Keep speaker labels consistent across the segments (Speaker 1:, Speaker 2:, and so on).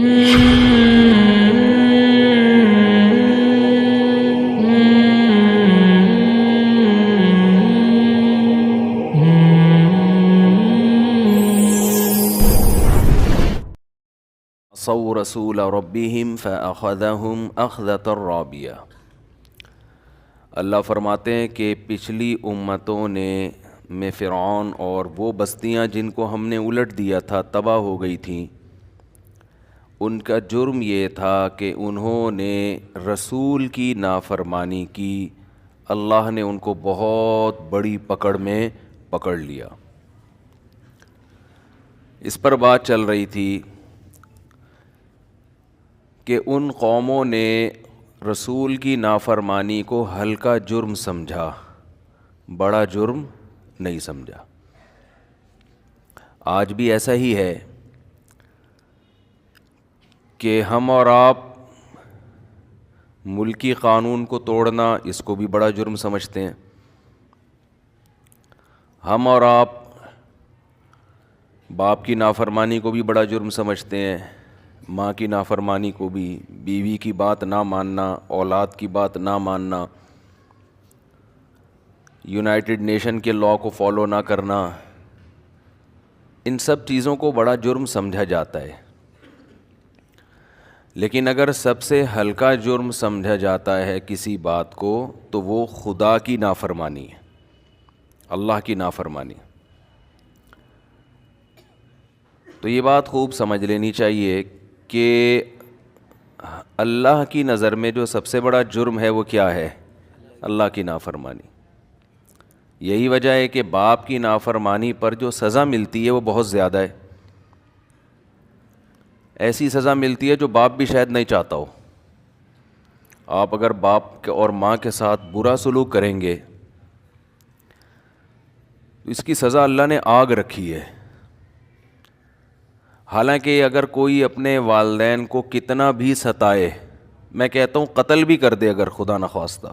Speaker 1: عصوا رسول ربهم فأخذهم أخذة رابية۔ اللہ فرماتے ہیں کہ پچھلی امتوں میں فرعون اور وہ بستیاں جن کو ہم نے الٹ دیا تھا، تباہ ہو گئی تھیں، ان کا جرم یہ تھا کہ انہوں نے رسول کی نافرمانی کی، اللہ نے ان کو بہت بڑی پکڑ میں پکڑ لیا۔ اس پر بات چل رہی تھی کہ ان قوموں نے رسول کی نافرمانی کو ہلکا جرم سمجھا، بڑا جرم نہیں سمجھا۔ آج بھی ایسا ہی ہے کہ ہم اور آپ ملکی قانون کو توڑنا اس کو بھی بڑا جرم سمجھتے ہیں، ہم اور آپ باپ کی نافرمانی کو بھی بڑا جرم سمجھتے ہیں، ماں کی نافرمانی کو بھی، بیوی کی بات نہ ماننا، اولاد کی بات نہ ماننا، یونائٹڈ نیشن کے لاء کو فالو نہ کرنا، ان سب چیزوں کو بڑا جرم سمجھا جاتا ہے۔ لیکن اگر سب سے ہلکا جرم سمجھا جاتا ہے کسی بات کو تو وہ خدا کی نافرمانی ہے، اللہ کی نافرمانی۔ تو یہ بات خوب سمجھ لینی چاہیے کہ اللہ کی نظر میں جو سب سے بڑا جرم ہے وہ کیا ہے؟ اللہ کی نافرمانی۔ یہی وجہ ہے کہ باپ کی نافرمانی پر جو سزا ملتی ہے وہ بہت زیادہ ہے، ایسی سزا ملتی ہے جو باپ بھی شاید نہیں چاہتا ہو۔ آپ اگر باپ اور ماں کے ساتھ برا سلوک کریں گے تو اس کی سزا اللہ نے آگ رکھی ہے۔ حالانکہ اگر کوئی اپنے والدین کو کتنا بھی ستائے، میں کہتا ہوں قتل بھی کر دے اگر خدا نخواستہ،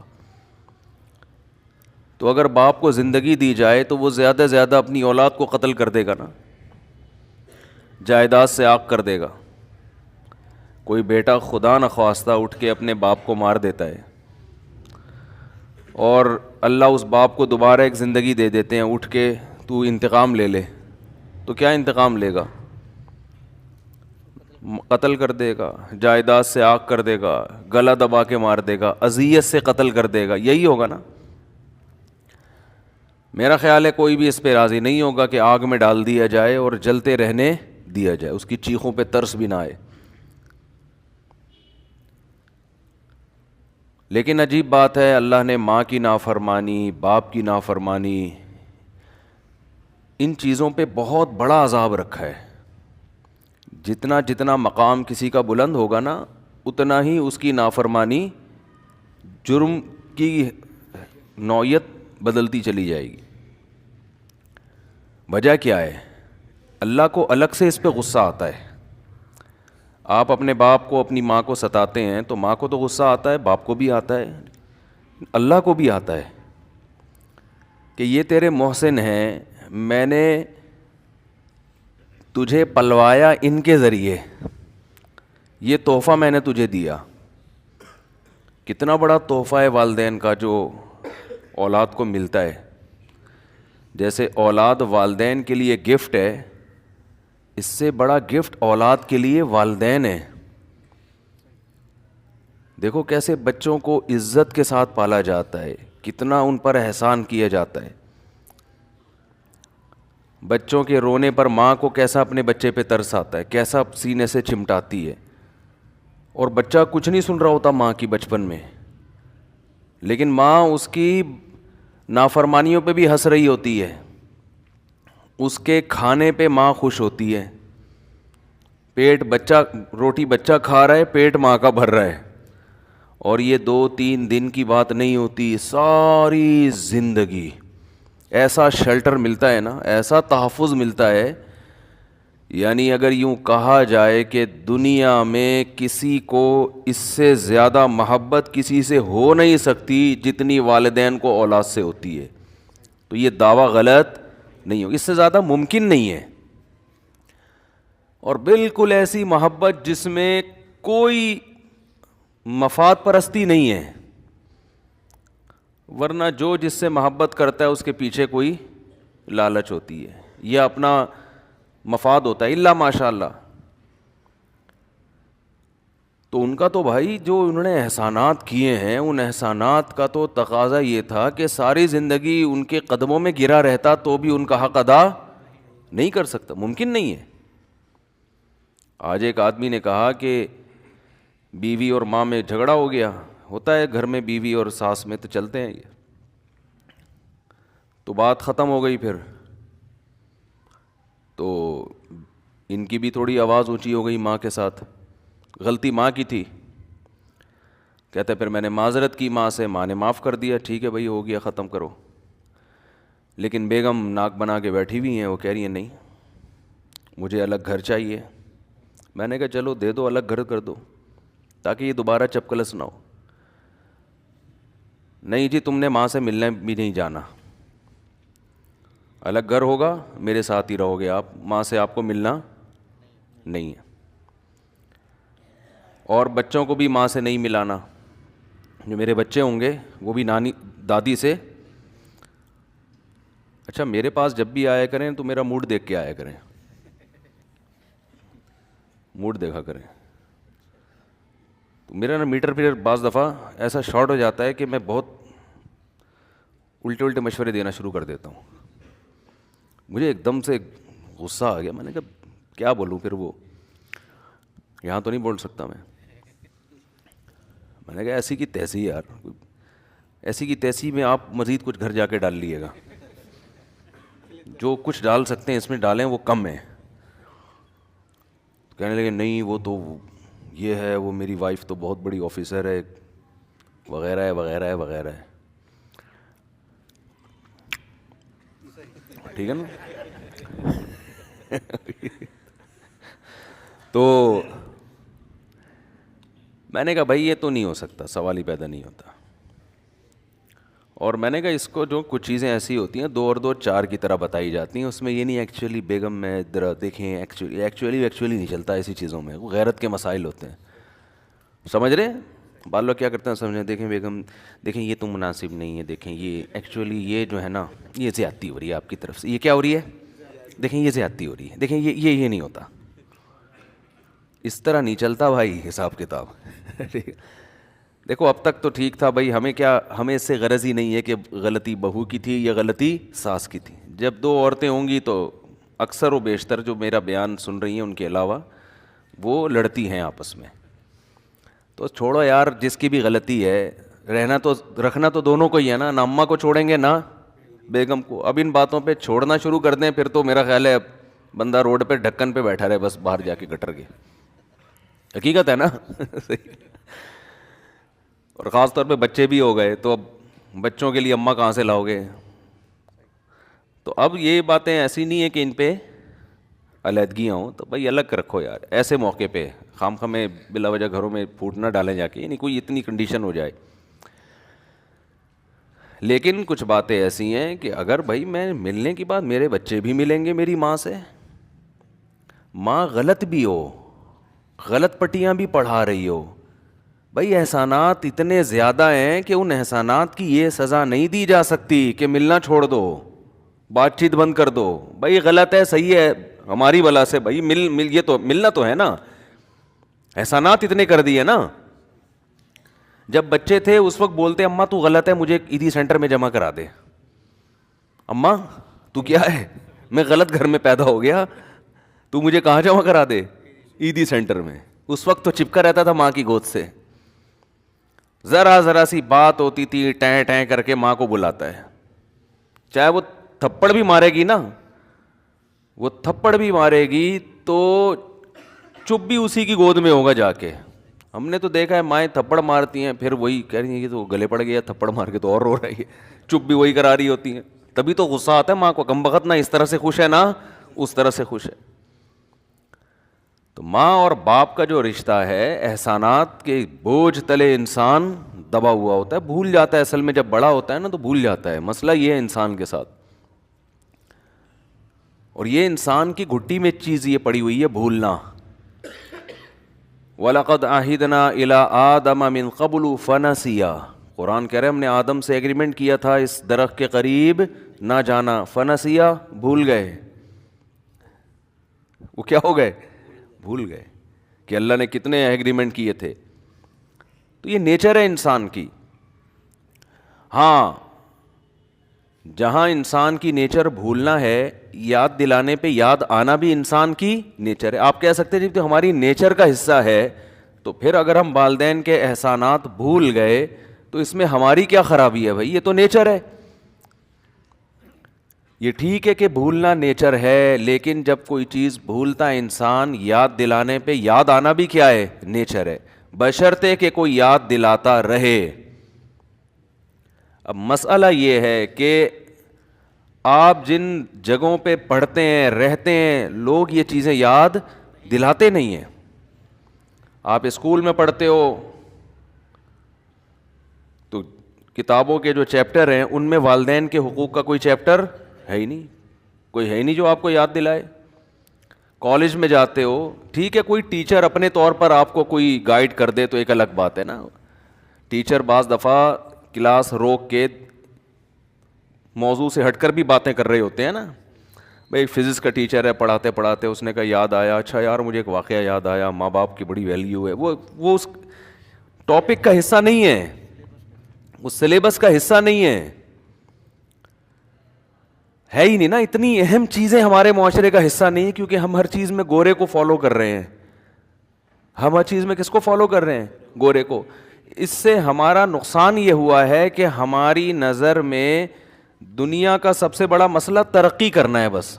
Speaker 1: تو اگر باپ کو زندگی دی جائے تو وہ زیادہ سے زیادہ اپنی اولاد کو قتل کر دے گا نا، جائیداد سے آگ کر دے گا۔ کوئی بیٹا خدا نخواستہ اٹھ کے اپنے باپ کو مار دیتا ہے اور اللہ اس باپ کو دوبارہ ایک زندگی دے دیتے ہیں، اٹھ کے تو انتقام لے لے، تو کیا انتقام لے گا؟ قتل کر دے گا، جائیداد سے آگ کر دے گا، گلا دبا کے مار دے گا، اذیت سے قتل کر دے گا، یہی ہوگا نا۔ میرا خیال ہے کوئی بھی اس پہ راضی نہیں ہوگا کہ آگ میں ڈال دیا جائے اور جلتے رہنے دیا جائے، اس کی چیخوں پہ ترس بھی نہ آئے۔ لیکن عجیب بات ہے، اللہ نے ماں کی نافرمانی، باپ کی نافرمانی، ان چیزوں پہ بہت بڑا عذاب رکھا ہے۔ جتنا جتنا مقام کسی کا بلند ہوگا نا، اتنا ہی اس کی نافرمانی، جرم کی نوعیت بدلتی چلی جائے گی۔ وجہ کیا ہے؟ اللہ کو الگ سے اس پہ غصہ آتا ہے۔ آپ اپنے باپ کو، اپنی ماں کو ستاتے ہیں تو ماں کو تو غصہ آتا ہے، باپ کو بھی آتا ہے، اللہ کو بھی آتا ہے کہ یہ تیرے محسن ہیں، میں نے تجھے پلوایا ان کے ذریعے، یہ تحفہ میں نے تجھے دیا۔ کتنا بڑا تحفہ ہے والدین کا جو اولاد کو ملتا ہے۔ جیسے اولاد والدین کے لیے گفٹ ہے، اس سے بڑا گفٹ اولاد کے لیے والدین ہے۔ دیکھو کیسے بچوں کو عزت کے ساتھ پالا جاتا ہے، کتنا ان پر احسان کیا جاتا ہے۔ بچوں کے رونے پر ماں کو کیسا اپنے بچے پہ ترس آتا ہے، کیسا سینے سے چمٹاتی ہے، اور بچہ کچھ نہیں سن رہا ہوتا ماں کی بچپن میں، لیکن ماں اس کی نافرمانیوں پہ بھی ہنس رہی ہوتی ہے، اس کے کھانے پہ ماں خوش ہوتی ہے۔ روٹی بچہ کھا رہا ہے، پیٹ ماں کا بھر رہا ہے، اور یہ 2-3 دن کی بات نہیں ہوتی، ساری زندگی ایسا شیلٹر ملتا ہے نا، ایسا تحفظ ملتا ہے۔ یعنی اگر یوں کہا جائے کہ دنیا میں کسی کو اس سے زیادہ محبت کسی سے ہو نہیں سکتی جتنی والدین کو اولاد سے ہوتی ہے، تو یہ دعویٰ غلط نہیں ہو، اس سے زیادہ ممکن نہیں ہے۔ اور بالکل ایسی محبت جس میں کوئی مفاد پرستی نہیں ہے، ورنہ جو جس سے محبت کرتا ہے اس کے پیچھے کوئی لالچ ہوتی ہے، یہ اپنا مفاد ہوتا ہے، الا ماشاء اللہ. تو ان کا تو بھائی جو انہوں نے احسانات کیے ہیں، ان احسانات کا تو تقاضا یہ تھا کہ ساری زندگی ان کے قدموں میں گرا رہتا تو بھی ان کا حق ادا نہیں کر سکتا، ممکن نہیں ہے. آج ایک آدمی نے کہا کہ بیوی اور ماں میں جھگڑا ہو گیا، ہوتا ہے گھر میں بیوی اور ساس میں تو چلتے ہیں یہ، تو بات ختم ہو گئی. پھر تو ان کی بھی تھوڑی آواز اونچی ہو گئی ماں کے ساتھ، غلطی ماں کی تھی. کہتے پھر میں نے معذرت کی ماں سے، ماں نے معاف کر دیا، ٹھیک ہے بھائی ہو گیا ختم کرو. لیکن بیگم ناک بنا کے بیٹھی ہوئی ہیں، وہ کہہ رہی ہیں نہیں مجھے الگ گھر چاہیے. میں نے کہا چلو دے دو، الگ گھر کر دو تاکہ یہ دوبارہ چپکلس نہ ہو. نہیں جی تم نے ماں سے ملنے بھی نہیں جانا، الگ گھر ہوگا میرے ساتھ ہی رہو گے آپ، ماں سے آپ کو ملنا نہیں ہے. اور بچوں کو بھی ماں سے نہیں ملانا، جو میرے بچے ہوں گے وہ بھی نانی دادی سے، اچھا میرے پاس جب بھی آیا کریں تو میرا موڈ دیکھ کے آیا کریں، موڈ دیکھا کریں. تو میرا نا میٹر پھر بعض دفعہ ایسا شارٹ ہو جاتا ہے کہ میں بہت الٹے الٹے مشورے دینا شروع کر دیتا ہوں. مجھے ایک دم سے غصہ آ گیا، میں نے کہا کیا بولوں، پھر وہ یہاں تو نہیں بول سکتا میں نے کہا ایسی کی تیسی یار، ایسی کی تیسی میں آپ مزید کچھ گھر جا کے ڈال لیے گا، جو کچھ ڈال سکتے ہیں اس میں ڈالیں، وہ کم ہے. کہنے لگے نہیں وہ تو یہ ہے، وہ میری وائف تو بہت بڑی آفیسر ہے وغیرہ ہے وغیرہ ہے وغیرہ ہے. ٹھیک ہے نا. تو میں نے کہا بھائی یہ تو نہیں ہو سکتا، سوال ہی پیدا نہیں ہوتا. اور میں نے کہا اس کو جو کچھ چیزیں ایسی ہوتی ہیں 2 اور 2 4 کی طرح بتائی جاتی ہیں، اس میں یہ نہیں ایکچولی بیگم میں ذرا دیکھیں ایکچولی نہیں چلتا ایسی چیزوں میں، وہ غیرت کے مسائل ہوتے ہیں، سمجھ رہے ہیں. بعض لوگ کیا کرتے ہیں سمجھیں، دیکھیں بیگم دیکھیں یہ تو مناسب نہیں ہے، دیکھیں یہ ایکچولی یہ جو ہے نا یہ زیادتی ہو رہی ہے آپ کی طرف سے، یہ کیا ہو رہی ہے، دیکھیں یہ زیادتی ہو رہی ہے، دیکھیں یہ نہیں ہوتا. اس طرح نہیں چلتا بھائی حساب کتاب. دیکھو اب تک تو ٹھیک تھا بھائی، ہمیں اس سے غرض ہی نہیں ہے کہ غلطی بہو کی تھی یا غلطی ساس کی تھی. جب 2 عورتیں ہوں گی تو اکثر و بیشتر جو میرا بیان سن رہی ہیں ان کے علاوہ وہ لڑتی ہیں آپس میں. تو چھوڑو یار، جس کی بھی غلطی ہے رکھنا تو دونوں کو ہی ہے نا اماں کو چھوڑیں گے نہ بیگم کو. اب ان باتوں پہ چھوڑنا شروع کر دیں پھر تو میرا خیال ہے بندہ روڈ پہ ڈھکن پہ بیٹھا رہے بس، باہر جا کے گٹر کے. حقیقت ہے نا. اور خاص طور پہ بچے بھی ہو گئے تو اب بچوں کے لیے اماں کہاں سے لاؤ گے. تو اب یہ باتیں ایسی نہیں ہیں کہ ان پہ علیحدگیاں ہوں، تو بھائی الگ رکھو یار. ایسے موقع پہ خام میں بلا وجہ گھروں میں پھوٹ نہ ڈالیں جا کے، یعنی کوئی اتنی کنڈیشن ہو جائے. لیکن کچھ باتیں ایسی ہیں کہ اگر بھائی میں ملنے کی بات، میرے بچے بھی ملیں گے میری ماں سے، ماں غلط بھی ہو، غلط پٹیاں بھی پڑھا رہی ہو، بھائی احسانات اتنے زیادہ ہیں کہ ان احسانات کی یہ سزا نہیں دی جا سکتی کہ ملنا چھوڑ دو، بات چیت بند کر دو. بھائی غلط ہے صحیح ہے ہماری بلا سے، بھائی مل یہ تو ملنا تو ہے نا. احسانات اتنے کر دیے نا. جب بچے تھے اس وقت بولتے اماں تو غلط ہے، مجھے عیدی سینٹر میں جمع کرا دے. اماں تو کیا ہے، میں غلط گھر میں پیدا ہو گیا، تو مجھے کہاں جمع کرا دے، عیدی سینٹر میں. اس وقت تو چپکا رہتا تھا ماں کی گود سے. ذرا سی بات ہوتی تھی ٹیں ٹیں کر کے ماں کو بلاتا ہے، چاہے وہ تھپڑ بھی مارے گی نا، وہ تھپڑ بھی مارے گی تو چپ بھی اسی کی گود میں ہوگا جا کے. ہم نے تو دیکھا ہے مائیں تھپڑ مارتی ہیں پھر وہی کہہ رہی ہیں کہ تو گلے پڑ گیا تھپڑ مار کے تو اور رو رہی ہے، چپ بھی وہی کرا رہی ہوتی ہیں. تبھی تو غصہ آتا ہے ماں کو، کم بخت نہ اس طرح سے خوش ہے نہ اس طرح سے خوش ہے. تو ماں اور باپ کا جو رشتہ ہے، احسانات کے بوجھ تلے انسان دبا ہوا ہوتا ہے، بھول جاتا ہے. اصل میں جب بڑا ہوتا ہے نا تو بھول جاتا ہے. مسئلہ یہ ہے انسان کے ساتھ. اور یہ انسان کی گھٹی میں چیز یہ پڑی ہوئی ہے بھولنا. وَلَقَدْ عَهِدْنَا إِلَىٰ آدَمَ مِن قَبْلُ فَنَسِيَ. قرآن کہہ رہے ہم نے آدم سے ایگریمنٹ کیا تھا اس درخت کے قریب نہ جانا. فنسیا بھول گئے. وہ کیا ہو گئے؟ بھول گئے کہ اللہ نے کتنے ایگریمنٹ کیے تھے. تو یہ نیچر ہے انسان کی. ہاں جہاں انسان کی نیچر بھولنا ہے, یاد دلانے پہ یاد آنا بھی انسان کی نیچر ہے. آپ کہہ سکتے ہیں جب تو ہماری نیچر کا حصہ ہے تو پھر اگر ہم والدین کے احسانات بھول گئے تو اس میں ہماری کیا خرابی ہے بھائی؟ یہ تو نیچر ہے. یہ ٹھیک ہے کہ بھولنا نیچر ہے, لیکن جب کوئی چیز بھولتا ہے انسان, یاد دلانے پہ یاد آنا بھی کیا ہے؟ نیچر ہے, بشرطے کہ کوئی یاد دلاتا رہے. اب مسئلہ یہ ہے کہ آپ جن جگہوں پہ پڑھتے ہیں رہتے ہیں, لوگ یہ چیزیں یاد دلاتے نہیں ہیں. آپ اسکول میں پڑھتے ہو تو کتابوں کے جو چیپٹر ہیں ان میں والدین کے حقوق کا کوئی چیپٹر ہے ہی نہیں, کوئی ہے ہی نہیں جو آپ کو یاد دلائے. کالج میں جاتے ہو, ٹھیک ہے کوئی ٹیچر اپنے طور پر آپ کو کوئی گائیڈ کر دے تو ایک الگ بات ہے نا. ٹیچر بعض دفعہ کلاس روک کے موضوع سے ہٹ کر بھی باتیں کر رہے ہوتے ہیں نا. بھائی فزکس کا ٹیچر ہے, پڑھاتے پڑھاتے اس نے کہا یاد آیا, اچھا یار مجھے ایک واقعہ یاد آیا, ماں باپ کی بڑی ویلیو ہے. وہ اس ٹاپک کا حصہ نہیں ہے, اس سلیبس کا حصہ نہیں ہے ہی نہیں نا. اتنی اہم چیزیں ہمارے معاشرے کا حصہ نہیں, کیونکہ ہم ہر چیز میں گورے کو فالو کر رہے ہیں. ہم ہر چیز میں کس کو فالو کر رہے ہیں؟ گورے کو. اس سے ہمارا نقصان یہ ہوا ہے کہ ہماری نظر میں دنیا کا سب سے بڑا مسئلہ ترقی کرنا ہے بس,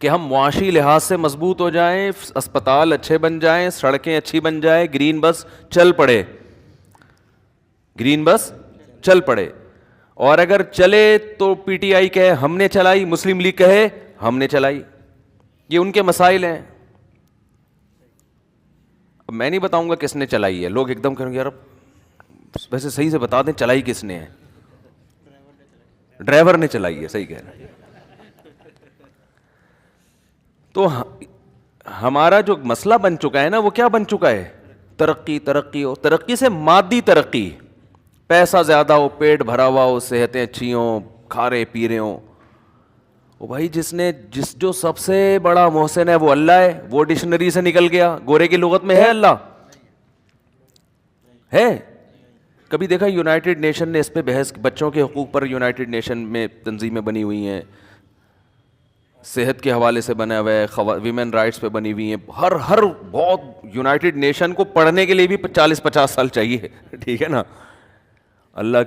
Speaker 1: کہ ہم معاشی لحاظ سے مضبوط ہو جائیں, اسپتال اچھے بن جائیں, سڑکیں اچھی بن جائیں, گرین بس چل پڑے, گرین بس چل پڑے. اور اگر چلے تو پی ٹی آئی کہے ہم نے چلائی, مسلم لیگ کہے ہم نے چلائی. یہ ان کے مسائل ہیں. اب میں نہیں بتاؤں گا کس نے چلائی ہے, لوگ ایک دم کہیں گے یار ویسے صحیح سے بتا دیں چلائی کس نے ہے. ڈرائیور نے چلائی ہے, صحیح کہہ رہے ہیں. تو ہمارا جو مسئلہ بن چکا ہے نا, وہ کیا بن چکا ہے؟ ترقی. ترقی ہو, ترقی سے مادی ترقی, پیسہ زیادہ ہو, پیٹ بھرا ہوا ہو, صحتیں اچھی ہوں, کھا رہے پی رہے ہوں. وہ بھائی جو سب سے بڑا محسن ہے وہ اللہ ہے, وہ ڈکشنری سے نکل گیا. گورے کی لغت میں ہے اللہ؟ ہے؟ کبھی دیکھا یونائٹڈ نیشن نے اس پہ بحث, بچوں کے حقوق پر یونائٹڈ نیشن میں تنظیمیں بنی ہوئی ہیں, صحت کے حوالے سے بنا ہوا ہے, ویمن رائٹس پہ بنی ہوئی ہیں. ہر بہت یونائٹڈ نیشن کو پڑھنے کے لیے بھی 40-50 سال چاہیے, ٹھیک ہے نا. اللہ